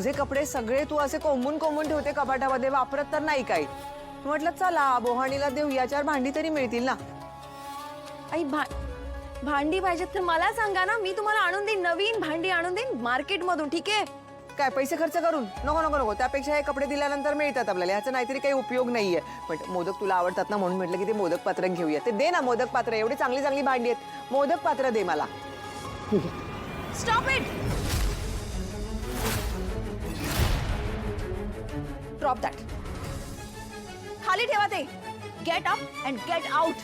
माझे कपडे सगळे तू असे कोंबून कोंबून ठेवते कपाटामध्ये, वापरत तर नाही काही. म्हटलं चला बोहाणीला देऊया, 4 भांडी तरी मिळतील ना. आई भांडी पाहिजेत तर मला सांगा ना, मी तुम्हाला आणून देईन, नवीन भांडी आणून देईन मार्केटमधून. ठीक आहे? काय पैसे खर्च करून? नको नको नको, त्यापेक्षा हे कपडे दिल्यानंतर मिळतात आपल्याला, ह्याचा नाहीतरी काही उपयोग नाहीये. पण मोदक तुला आवडतात ना, म्हणून म्हटलं की ते मोदक पात्र घेऊया. ते दे ना मोदक पात्र, एवढी चांगली चांगली भांडी आहेत, मोदक पात्र दे मला. Stop it. Drop that. खाली ठेवा ते. Get up and get out.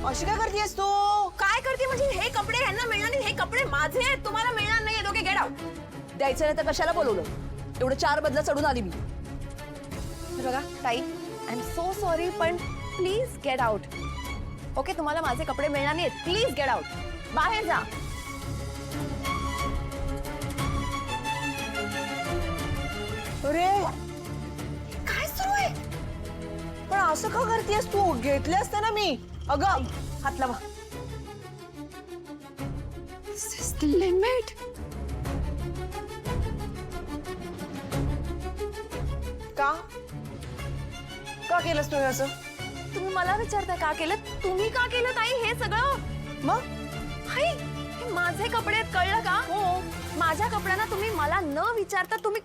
अशी काय करतेस तू? काय करते म्हणजे? हे कपडे यांना मिळणार नाही, हे कपडे माझे आहेत, तुम्हाला मिळणार नाही. Okay, get out. द्यायचं नाही तर कशाला बोलवलं? एवढं 4 बदला चढून आली मी. बघा ताई, आय एम सो सॉरी, पण प्लीज गेट आउट. ओके, तुम्हाला माझे कपडे मिळणार नाहीत. Please get out. बाहेर जा. अरे काय सुरू आहे? पण असं का करतेस तू? घेतले असते ना मी. अगं हात लावा. This is the limit. का का केलंस तू हे असं? तुम्ही मला विचारताय का केलं? तुम्ही का केलं ताई हे सगळं? मग हाय, हे माझे कपडे आहेत, कळलं का? हो, माझ्या कपड्यांना तुम्ही मला न विचारता तुम्ही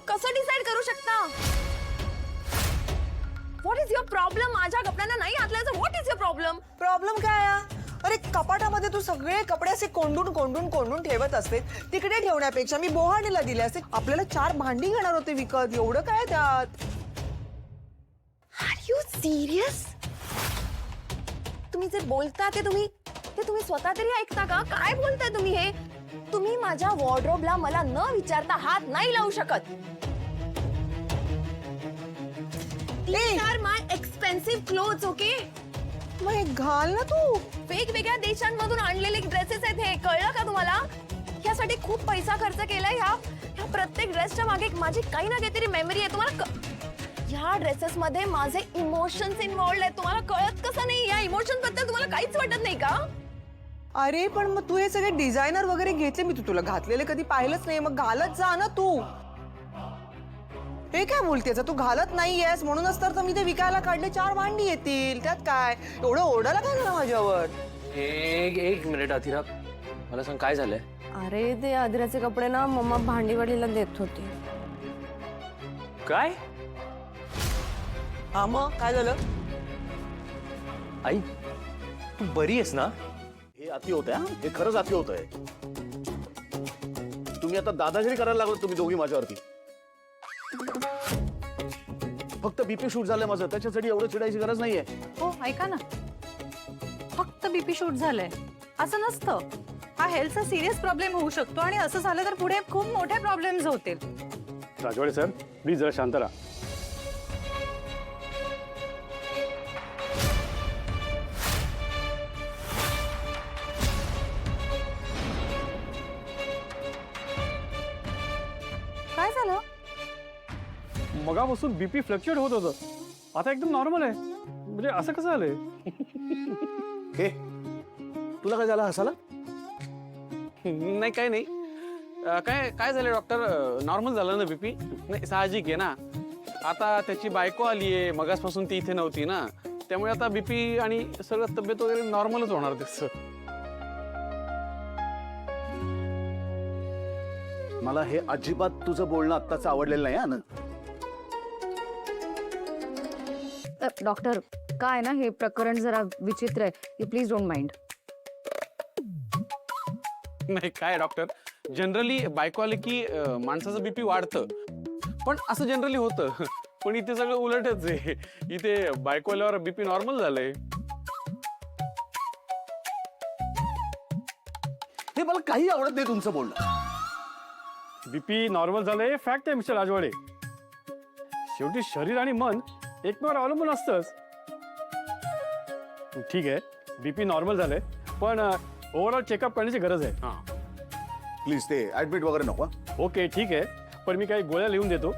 कसं डिसाइड करू शकता? What is your problem? माझ्या कपड्यांना नाही हात लावायचं. What is your problem? Problem काय आहे? अरे कपाटामध्ये तू सगळे कपडे असे कोंडून कोंडून कोंडून ठेवत असते, तिकडे ठेवण्यापेक्षा मी बोहाणीला दिले असते. आपल्याला 4 भांडी घेणार होते विकत, एवढं काय त्यात? Are you serious? तुम्ही जे बोलता ते तुम्ही स्वतः तरी ऐकता का? काय बोलताय तुम्ही हे? तुम्ही माझ्या वॉर्डरोबला मला न विचारता हात नाही लावू शकत. These are my expensive clothes, okay? मग हे घाल ना तू. वेगवेगळ्या देशांमधून आणलेले ड्रेसेस आहेत हे, कळलं का तुम्हाला? यासाठी खूप पैसा खर्च केलाय. ह्या प्रत्येक ड्रेसच्या मागे माझी काही ना काहीतरी मेमरी आहे. तुम्हाला ह्या ड्रेसेस मध्ये माझे इमोशन्स इन्व्हॉल्ड आहेत. तुम्हाला कळत कसं नाही? या इमोशन्स बद्दल तुम्हाला काहीच वाटत नाही का? अरे पण मग तू हे सगळे डिझायनर वगैरे घेतले, मी तुला घातलेले कधी पाहिलंच नाही. मग घालत जा ना तू. हे काय बोलतेस? तू घालत नाहीयेस म्हणूनच तर मी ते विकायला काढले. 4 भांडी येतील, त्यात काय एवढं ओरडायला काय झालं माझ्यावर? एक मिनिट अथिरा, मला सांग काय झालंय? अरे ते आदिराचे कपडे ना मम्मा भांडीवालीला देत होती. काय? हा मग काय झालं? आई तू बरी आहेस ना? हे अति होत आहे. हे खरंच अति होत आहे. तुम्ही आता दादागिरी करायला लागलात तुम्ही दोघी माझ्यावरती. फक्त बीपी शूट झालंय माझं, त्याच्यासाठी एवढं चिडायची गरज नाहीये. हो ऐका ना, फक्त बीपी शूट झालंय असं नसतं. हा हेल्थचा सिरियस प्रॉब्लेम होऊ शकतो आणि असं झालं तर पुढे खूप मोठे प्रॉब्लेम्स होतील. राजवाडे साहेब प्लीज जरा शांत राहा. काय झालं? मगापासून बीपी फ्लक्च्युएट होत होतं, आता एकदम नॉर्मल आहे. म्हणजे असं कसं झालंय? हे तुला काय झालं हसाला? नाही काय नाही. काय झालं डॉक्टर? नॉर्मल झालं ना बीपी? नाही साहजिक आहे ना. आता त्याची बायको आली आहे, मगासपासून ती इथे नव्हती ना, त्यामुळे आता बीपी आणि सगळं तब्येत वगैरे नॉर्मलच होणार दिसतं. मला हे अजिबात तुझं बोलणं आत्ताच आवडलेलं नाही आनंद. डॉक्टर काय ना, हे प्रकरण जरा विचित्र आहे. You please don't mind. नाही काय डॉक्टर, जनरली बायको आली की माणसाचं बीपी वाढतं, पण असं जनरली होतं. पण इथे सगळं उलटच आहे. इथे बायको आल्यावर बीपी नॉर्मल झालंय. हे मला काही आवडत नाही तुमचं बोलणं. बीपी नॉर्मल झालंय फॅक्ट आहे मिस्टर राजवाडे. शेवटी शरीर आणि मन एकमेकावर अवलंबून असतंच. ठीक आहे, बीपी नॉर्मल झालंय, पण ओव्हरऑल चेकअप करण्याची गरज आहे. प्लीज ते ऍडमिट वगैरे नको. ओके ठीक आहे, पण मी काही गोळ्या लिहून देतो,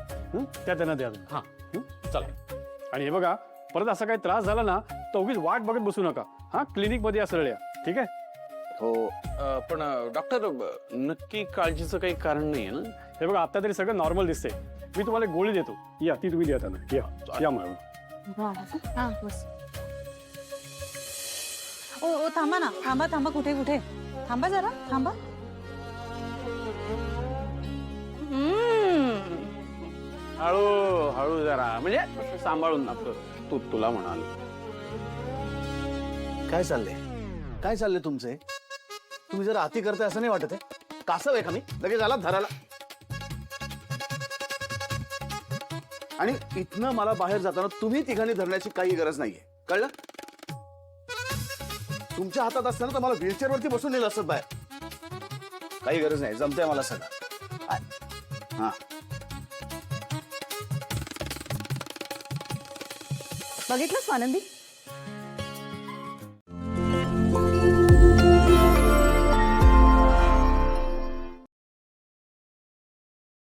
त्या त्यांना द्या. हां चला. आणि हे बघा, परत असा काही त्रास झाला ना तर उगीच वाट बघत बसू नका. हां, क्लिनिक मध्ये या सरळ या. ठीक आहे? हो. पण डॉक्टर नक्की काळजीचं काही कारण नाहीये ना? हे बघा आता तरी सगळं नॉर्मल दिसते. मी तुम्हाला एक गोळी देतो, या ती तुम्ही द्या त्यांना. या मॅडम. हा बस. ओ थांबा ना, थांबा कुठे कुठे थांबा जरा थांबा. हळू हळू जरा, म्हणजे सांभाळून ना. तू तुला म्हणाल काय चाललंय तुमचे? तुम्ही जर आती करताय असं नाही वाटत आहे? कासव आहे का मी लगेच आला धरायला? आणि इथनं मला बाहेर जाताना तुम्ही तिघांनी धरण्याची काही गरज नाहीये, कळलं? तुमच्या हातात असताना तर मला व्हीलचेअर वरती बसून नेलं असत बाहेर. काही गरज नाही, जमतंय मला सगळं. हा बघितलंस आनंदी,